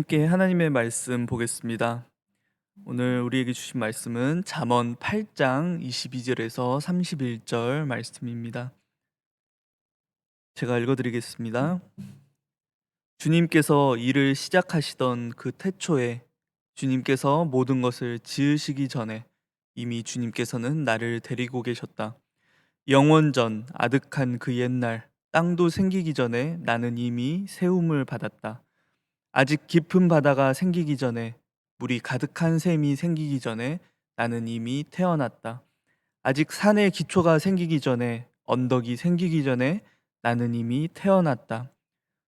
함께 하나님의 말씀 보겠습니다. 오늘 우리에게 주신 말씀은 잠언 8장 22절에서 31절 말씀입니다. 제가 읽어드리겠습니다. 주님께서 일을 시작하시던 그 태초에 주님께서 모든 것을 지으시기 전에 이미 주님께서는 나를 데리고 계셨다. 영원전 아득한 그 옛날 땅도 생기기 전에 나는 이미 세움을 받았다. 아직 깊은 바다가 생기기 전에, 물이 가득한 샘이 생기기 전에 나는 이미 태어났다. 아직 산의 기초가 생기기 전에, 언덕이 생기기 전에 나는 이미 태어났다.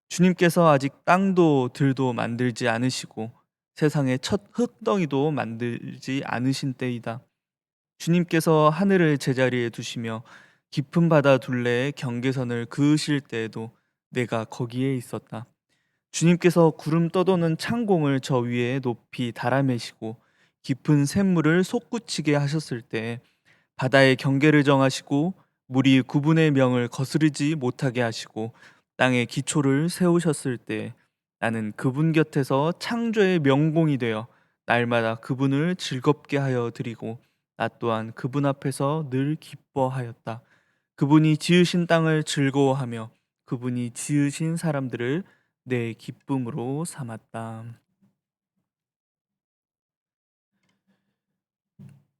주님께서 아직 땅도 들도 만들지 않으시고 세상의 첫 흙덩이도 만들지 않으신 때이다. 주님께서 하늘을 제자리에 두시며 깊은 바다 둘레에 경계선을 그으실 때에도 내가 거기에 있었다. 주님께서 구름 떠도는 창공을 저 위에 높이 달아매시고 깊은 샘물을 솟구치게 하셨을 때 바다의 경계를 정하시고 물이 구분의 명을 거스르지 못하게 하시고 땅의 기초를 세우셨을 때 나는 그분 곁에서 창조의 명공이 되어 날마다 그분을 즐겁게 하여 드리고 나 또한 그분 앞에서 늘 기뻐하였다. 그분이 지으신 땅을 즐거워하며 그분이 지으신 사람들을 내 기쁨으로 삼았다.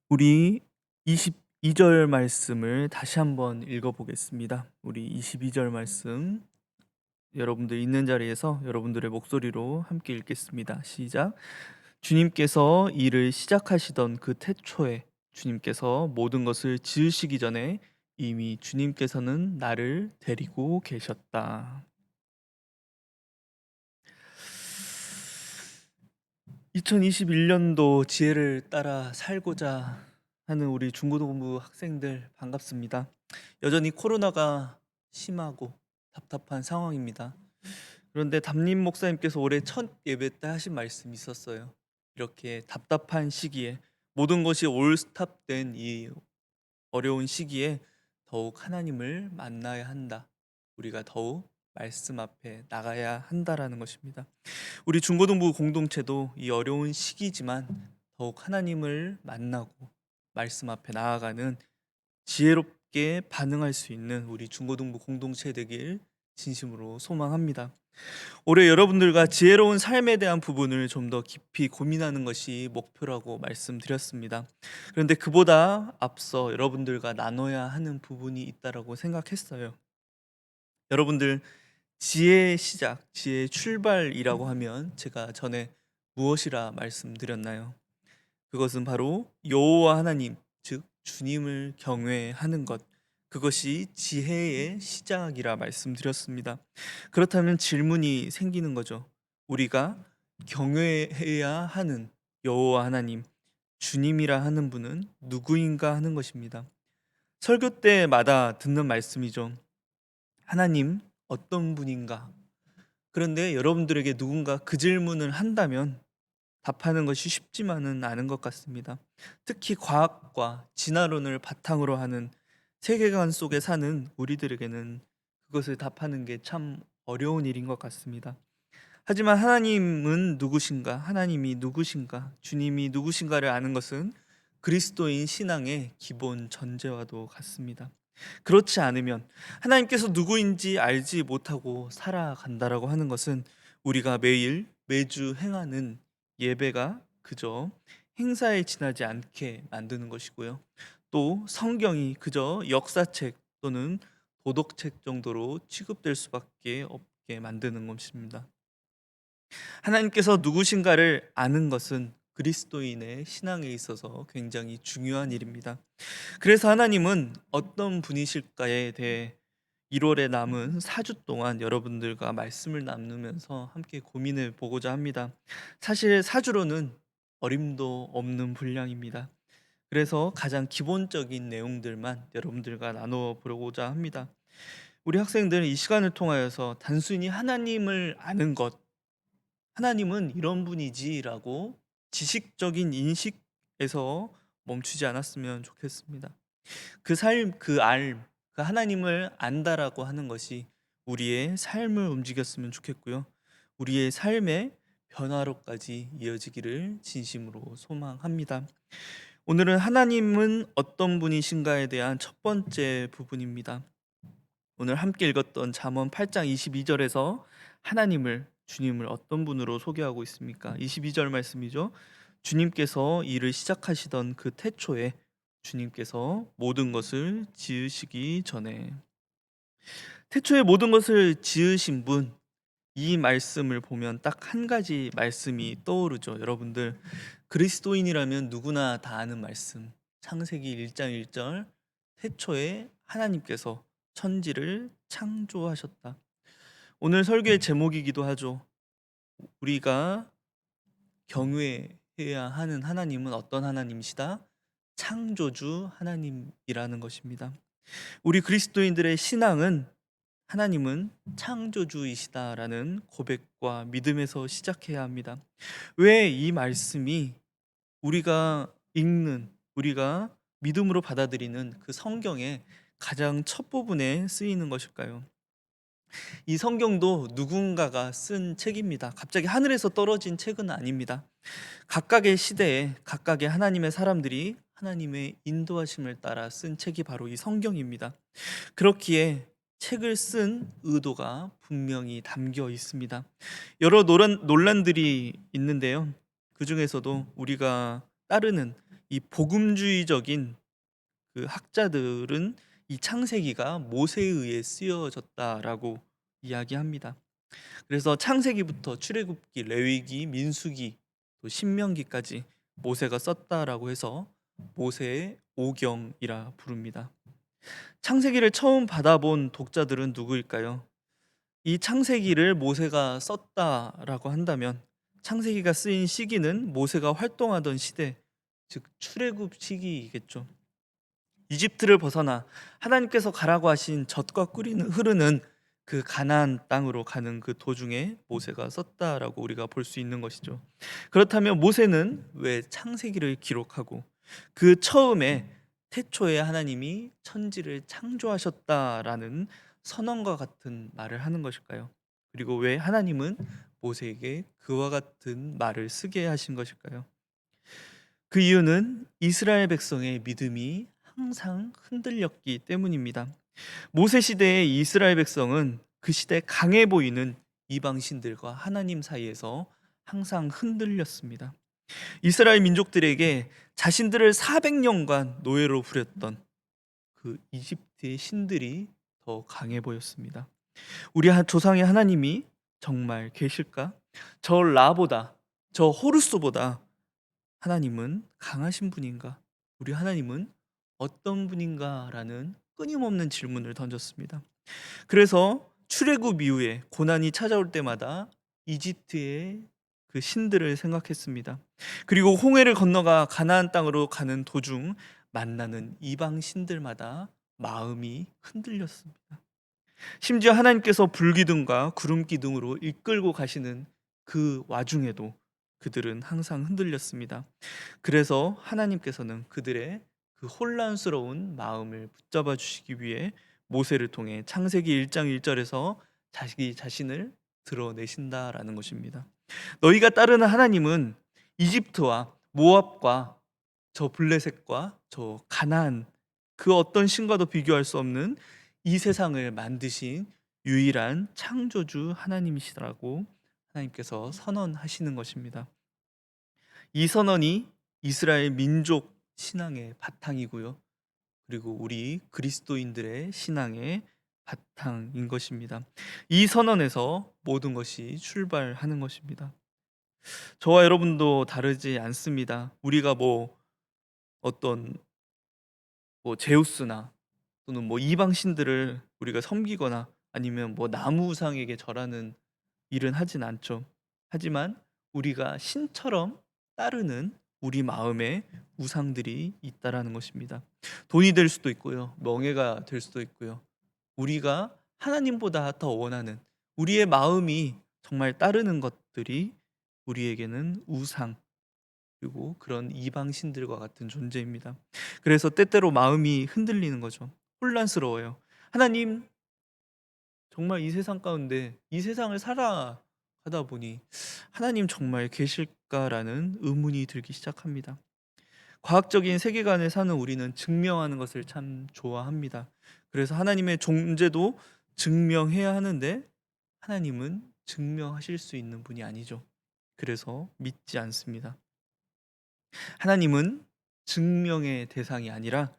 우리 22절 말씀을 다시 한번 읽어보겠습니다. 우리 22절 말씀 여러분들 있는 자리에서 여러분들의 목소리로 함께 읽겠습니다. 시작. 주님께서 일을 시작하시던 그 태초에 주님께서 모든 것을 지으시기 전에 이미 주님께서는 나를 데리고 계셨다. 2021년도 지혜를 따라 살고자 하는 우리 중고등부 학생들 반갑습니다. 여전히 코로나가 심하고 답답한 상황입니다. 그런데 담임 목사님께서 올해 첫 예배 때 하신 말씀이 있었어요. 이렇게 답답한 시기에 모든 것이 올스탑된 이 어려운 시기에 더욱 하나님을 만나야 한다. 우리가 더욱 말씀 앞에 나가야 한다라는 것입니다. 우리 중고등부 공동체도 이 어려운 시기지만 더욱 하나님을 만나고 말씀 앞에 나아가는 지혜롭게 반응할 수 있는 우리 중고등부 공동체 되길 진심으로 소망합니다. 올해 여러분들과 지혜로운 삶에 대한 부분을 좀 더 깊이 고민하는 것이 목표라고 말씀드렸습니다. 그런데 그보다 앞서 여러분들과 나눠야 하는 부분이 있다라고 생각했어요. 여러분들 지혜의 시작, 지혜의 출발이라고 하면 제가 전에 무엇이라 말씀드렸나요? 그것은 바로 여호와 하나님, 즉 주님을 경외하는 것. 그것이 지혜의 시작이라 말씀드렸습니다. 그렇다면 질문이 생기는 거죠. 우리가 경외해야 하는 여호와 하나님, 주님이라 하는 분은 누구인가 하는 것입니다. 설교 때마다 듣는 말씀이죠. 하나님 어떤 분인가? 그런데 여러분들에게 누군가 그 질문을 한다면 답하는 것이 쉽지만은 않은 것 같습니다. 특히 과학과 진화론을 바탕으로 하는 세계관 속에 사는 우리들에게는 그것을 답하는 게 참 어려운 일인 것 같습니다. 하지만 하나님은 누구신가? 하나님이 누구신가? 주님이 누구신가를 아는 것은 그리스도인 신앙의 기본 전제와도 같습니다. 그렇지 않으면 하나님께서 누구인지 알지 못하고 살아간다라고 하는 것은 우리가 매일 매주 행하는 예배가 그저 행사에 지나지 않게 만드는 것이고요. 또 성경이 그저 역사책 또는 도덕책 정도로 취급될 수밖에 없게 만드는 것입니다. 하나님께서 누구신가를 아는 것은 그리스도인의 신앙에 있어서 굉장히 중요한 일입니다. 그래서 하나님은 어떤 분이실까에 대해 1월에 남은 4주 동안 여러분들과 말씀을 나누면서 함께 고민해 보고자 합니다. 사실 4주로는 어림도 없는 분량입니다. 그래서 가장 기본적인 내용들만 여러분들과 나누어 보고자 합니다. 우리 학생들은 이 시간을 통하여서 단순히 하나님을 아는 것, 하나님은 이런 분이지라고 지식적인 인식에서 멈추지 않았으면 좋겠습니다. 그 삶, 그 하나님을 안다라고 하는 것이 우리의 삶을 움직였으면 좋겠고요. 우리의 삶에 변화로까지 이어지기를 진심으로 소망합니다. 오늘은 하나님은 어떤 분이신가에 대한 첫 번째 부분입니다. 오늘 함께 읽었던 잠언 8장 22절에서 주님을 어떤 분으로 소개하고 있습니까? 22절 말씀이죠. 주님께서 일을 시작하시던 그 태초에 주님께서 모든 것을 지으시기 전에, 태초에 모든 것을 지으신 분, 이 말씀을 보면 딱 한 가지 말씀이 떠오르죠. 여러분들, 그리스도인이라면 누구나 다 아는 말씀, 창세기 1장 1절, 태초에 하나님께서 천지를 창조하셨다. 오늘 설교의 제목이기도 하죠. 우리가 경외해야 하는 하나님은 어떤 하나님이시다? 창조주 하나님이라는 것입니다. 우리 그리스도인들의 신앙은 하나님은 창조주이시다라는 고백과 믿음에서 시작해야 합니다. 왜 이 말씀이 우리가 믿음으로 받아들이는 그 성경의 가장 첫 부분에 쓰이는 것일까요? 이 성경도 누군가가 쓴 책입니다. 갑자기 하늘에서 떨어진 책은 아닙니다. 각각의 시대에 각각의 하나님의 사람들이 하나님의 인도하심을 따라 쓴 책이 바로 이 성경입니다. 그렇기에 책을 쓴 의도가 분명히 담겨 있습니다. 여러 논란들이 있는데요. 그 중에서도 우리가 따르는 이 복음주의적인 그 학자들은 이 창세기가 모세에 의해 쓰여졌다라고 이야기합니다. 그래서 창세기부터 출애굽기, 레위기, 민수기, 또 신명기까지 모세가 썼다라고 해서 모세의 오경이라 부릅니다. 창세기를 처음 받아본 독자들은 누구일까요? 이 창세기를 모세가 썼다라고 한다면 창세기가 쓰인 시기는 모세가 활동하던 시대, 즉 출애굽 시기이겠죠. 이집트를 벗어나 하나님께서 가라고 하신 젖과 꿀이 흐르는 그 가나안 땅으로 가는 그 도중에 모세가 썼다라고 우리가 볼 수 있는 것이죠. 그렇다면 모세는 왜 창세기를 기록하고 그 처음에 태초에 하나님이 천지를 창조하셨다라는 선언과 같은 말을 하는 것일까요? 그리고 왜 하나님은 모세에게 그와 같은 말을 쓰게 하신 것일까요? 그 이유는 이스라엘 백성의 믿음이 항상 흔들렸기 때문입니다. 모세 시대의 이스라엘 백성은 그 시대 강해 보이는 이방 신들과 하나님 사이에서 항상 흔들렸습니다. 이스라엘 민족들에게 자신들을 400년간 노예로 부렸던 그 이집트의 신들이 더 강해 보였습니다. 우리 조상의 하나님이 정말 계실까? 저 라보다, 저 호루스보다 하나님은 강하신 분인가? 우리 하나님은 어떤 분인가? 라는 끊임없는 질문을 던졌습니다. 그래서 출애굽 이후에 고난이 찾아올 때마다 이집트의 그 신들을 생각했습니다. 그리고 홍해를 건너가 가나안 땅으로 가는 도중 만나는 이방 신들마다 마음이 흔들렸습니다. 심지어 하나님께서 불기둥과 구름기둥으로 이끌고 가시는 그 와중에도 그들은 항상 흔들렸습니다. 그래서 하나님께서는 그들의 그 혼란스러운 마음을 붙잡아 주시기 위해 모세를 통해 창세기 1장 1절에서 자기 자신을 드러내신다라는 것입니다. 너희가 따르는 하나님은 이집트와 모압과 저 블레셋과 저 가나안 그 어떤 신과도 비교할 수 없는 이 세상을 만드신 유일한 창조주 하나님이시라고 하나님께서 선언하시는 것입니다. 이 선언이 이스라엘 민족 신앙의 바탕이고요. 그리고 우리 그리스도인들의 신앙의 바탕인 것입니다. 이 선언에서 모든 것이 출발하는 것입니다. 저와 여러분도 다르지 않습니다. 우리가 어떤 제우스나 또는 이방 신들을 우리가 섬기거나 아니면 나무 우상에게 절하는 일은 하진 않죠. 하지만 우리가 신처럼 따르는 우리 마음에 우상들이 있다라는 것입니다. 돈이 될 수도 있고요. 명예가 될 수도 있고요. 우리가 하나님보다 더 원하는 우리의 마음이 정말 따르는 것들이 우리에게는 우상 그리고 그런 이방 신들과 같은 존재입니다. 그래서 때때로 마음이 흔들리는 거죠. 혼란스러워요. 하나님, 정말 이 세상 가운데 이 세상을 살아가는 하다 보니 '하나님 정말 계실까?'라는 의문이 들기 시작합니다. 과학적인 세계관에 사는 우리는 증명하는 것을 참 좋아합니다. 그래서 하나님의 존재도 증명해야 하는데 하나님은 증명하실 수 있는 분이 아니죠. 그래서 믿지 않습니다. 하나님은 증명의 대상이 아니라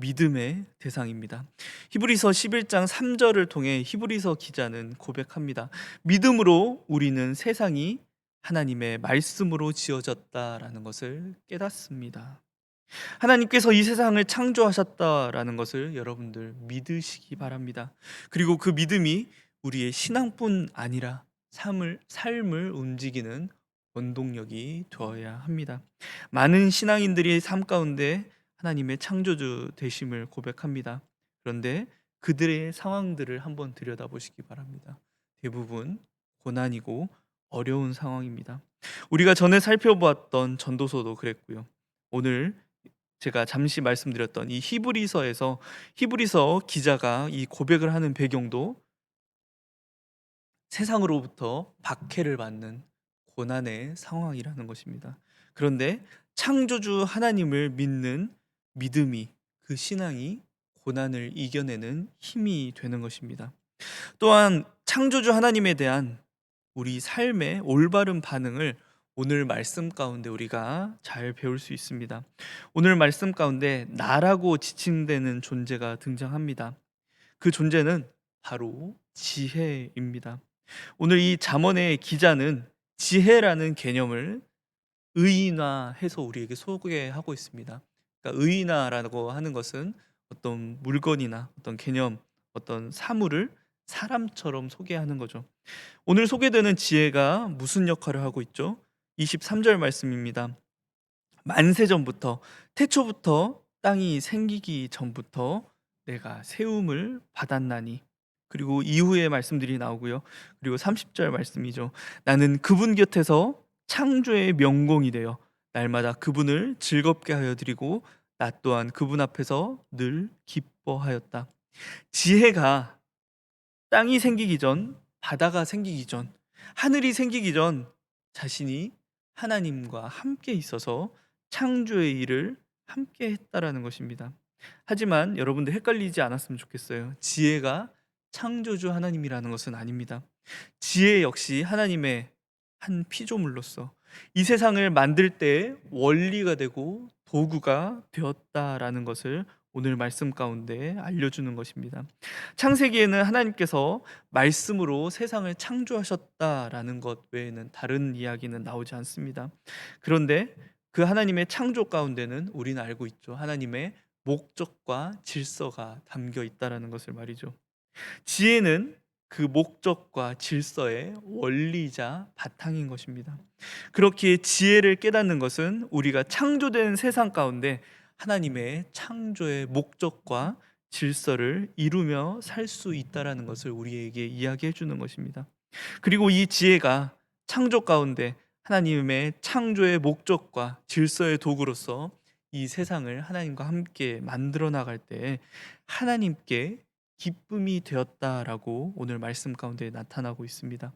믿음의 대상입니다. 히브리서 11장 3절을 통해 히브리서 기자는 고백합니다. 믿음으로 우리는 세상이 하나님의 말씀으로 지어졌다라는 것을 깨닫습니다. 하나님께서 이 세상을 창조하셨다라는 것을 여러분들 믿으시기 바랍니다. 그리고 그 믿음이 우리의 신앙뿐 아니라 삶을 움직이는 원동력이 되어야 합니다. 많은 신앙인들이 삶 가운데 하나님의 창조주 되심을 고백합니다. 그런데 그들의 상황들을 한번 들여다보시기 바랍니다. 대부분 고난이고 어려운 상황입니다. 우리가 전에 살펴보았던 전도서도 그랬고요. 오늘 제가 잠시 말씀드렸던 이 히브리서에서 히브리서 기자가 이 고백을 하는 배경도 세상으로부터 박해를 받는 고난의 상황이라는 것입니다. 그런데 창조주 하나님을 믿는 믿음이, 그 신앙이 고난을 이겨내는 힘이 되는 것입니다. 또한 창조주 하나님에 대한 우리 삶의 올바른 반응을 오늘 말씀 가운데 우리가 잘 배울 수 있습니다. 오늘 말씀 가운데 나라고 지칭되는 존재가 등장합니다. 그 존재는 바로 지혜입니다. 오늘 이 잠언의 기자는 지혜라는 개념을 의인화해서 우리에게 소개하고 있습니다. 그러니까 의인화라고 하는 것은 어떤 물건이나 어떤 개념, 어떤 사물을 사람처럼 소개하는 거죠. 오늘 소개되는 지혜가 무슨 역할을 하고 있죠? 23절 말씀입니다. 만세전부터, 태초부터, 땅이 생기기 전부터 내가 세움을 받았나니. 그리고 이후의 말씀들이 나오고요. 그리고 30절 말씀이죠. 나는 그분 곁에서 창조의 명공이 되어 날마다 그분을 즐겁게 하여 드리고 나 또한 그분 앞에서 늘 기뻐하였다. 지혜가 땅이 생기기 전, 바다가 생기기 전, 하늘이 생기기 전 자신이 하나님과 함께 있어서 창조의 일을 함께 했다라는 것입니다. 하지만 여러분들 헷갈리지 않았으면 좋겠어요. 지혜가 창조주 하나님이라는 것은 아닙니다. 지혜 역시 하나님의 한 피조물로서 이 세상을 만들 때 원리가 되고 도구가 되었다라는 것을 오늘 말씀 가운데 알려주는 것입니다. 창세기에는 하나님께서 말씀으로 세상을 창조하셨다라는 것 외에는 다른 이야기는 나오지 않습니다. 그런데 그 하나님의 창조 가운데는 우리는 알고 있죠. 하나님의 목적과 질서가 담겨 있다라는 것을 말이죠. 지혜는 그 목적과 질서의 원리이자 바탕인 것입니다. 그렇기에 지혜를 깨닫는 것은 우리가 창조된 세상 가운데 하나님의 창조의 목적과 질서를 이루며 살 수 있다라는 것을 우리에게 이야기해 주는 것입니다. 그리고 이 지혜가 창조 가운데 하나님의 창조의 목적과 질서의 도구로서 이 세상을 하나님과 함께 만들어 나갈 때 하나님께 기쁨이 되었다라고 오늘 말씀 가운데 나타나고 있습니다.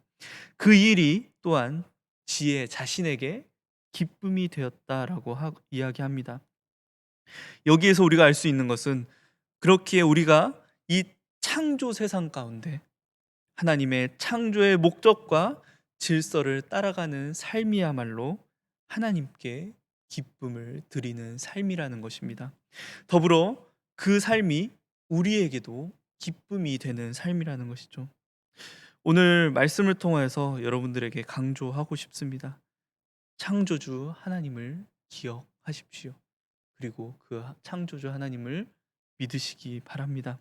그 일이 또한 지혜 자신에게 기쁨이 되었다라고 이야기합니다. 여기에서 우리가 알 수 있는 것은 그렇기에 우리가 이 창조 세상 가운데 하나님의 창조의 목적과 질서를 따라가는 삶이야말로 하나님께 기쁨을 드리는 삶이라는 것입니다. 더불어 그 삶이 우리에게도 기쁨이 되는 삶이라는 것이죠. 오늘 말씀을 통하여서 여러분들에게 강조하고 싶습니다. 창조주 하나님을 기억하십시오. 그리고 그 창조주 하나님을 믿으시기 바랍니다.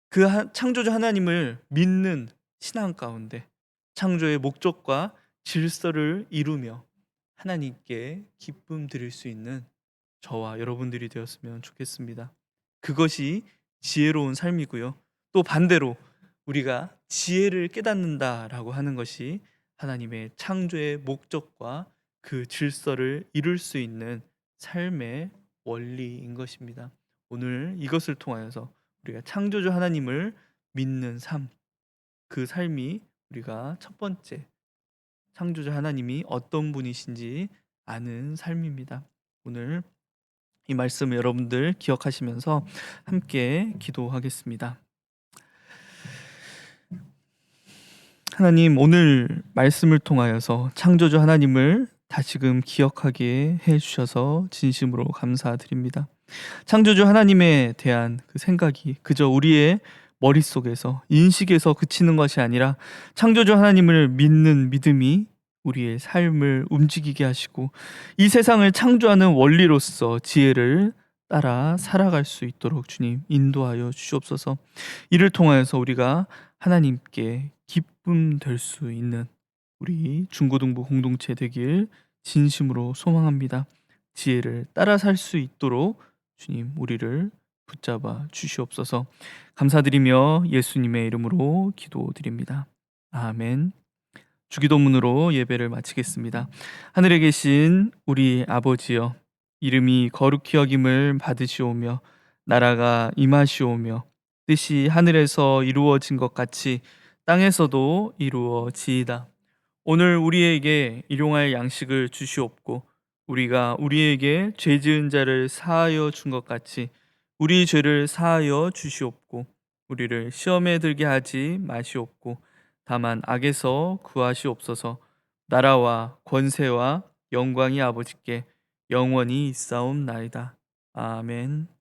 그 창조주 하나님을 믿는 신앙 가운데 창조의 목적과 질서를 이루며 하나님께 기쁨 드릴 수 있는 저와 여러분들이 되었으면 좋겠습니다. 그것이 지혜로운 삶이고요. 또 반대로 우리가 지혜를 깨닫는다라고 하는 것이 하나님의 창조의 목적과 그 질서를 이룰 수 있는 삶의 원리인 것입니다. 오늘 이것을 통하여서 우리가 창조주 하나님을 믿는 삶, 그 삶이 우리가 첫 번째 창조주 하나님이 어떤 분이신지 아는 삶입니다. 오늘 이 말씀 여러분들 기억하시면서 함께 기도하겠습니다. 하나님, 오늘 말씀을 통하여서 창조주 하나님을 다시금 기억하게 해주셔서 진심으로 감사드립니다. 창조주 하나님에 대한 그 생각이 그저 우리의 머릿속에서 인식에서 그치는 것이 아니라 창조주 하나님을 믿는 믿음이 우리의 삶을 움직이게 하시고 이 세상을 창조하는 원리로서 지혜를 따라 살아갈 수 있도록 주님 인도하여 주시옵소서. 이를 통하여서 우리가 하나님께 기쁨 될 수 있는 우리 중고등부 공동체 되길 진심으로 소망합니다. 지혜를 따라 살 수 있도록 주님 우리를 붙잡아 주시옵소서. 감사드리며 예수님의 이름으로 기도드립니다. 아멘. 주기도문으로 예배를 마치겠습니다. 하늘에 계신 우리 아버지여, 이름이 거룩히 여김을 받으시오며 나라가 임하시오며 뜻이 하늘에서 이루어진 것 같이 땅에서도 이루어지이다. 오늘 우리에게 일용할 양식을 주시옵고 우리가 우리에게 죄 지은 자를 사하여 준 것 같이 우리 죄를 사하여 주시옵고 우리를 시험에 들게 하지 마시옵고 다만 악에서 구하시옵소서. 나라와 권세와 영광이 아버지께 영원히 있사옵나이다. 아멘.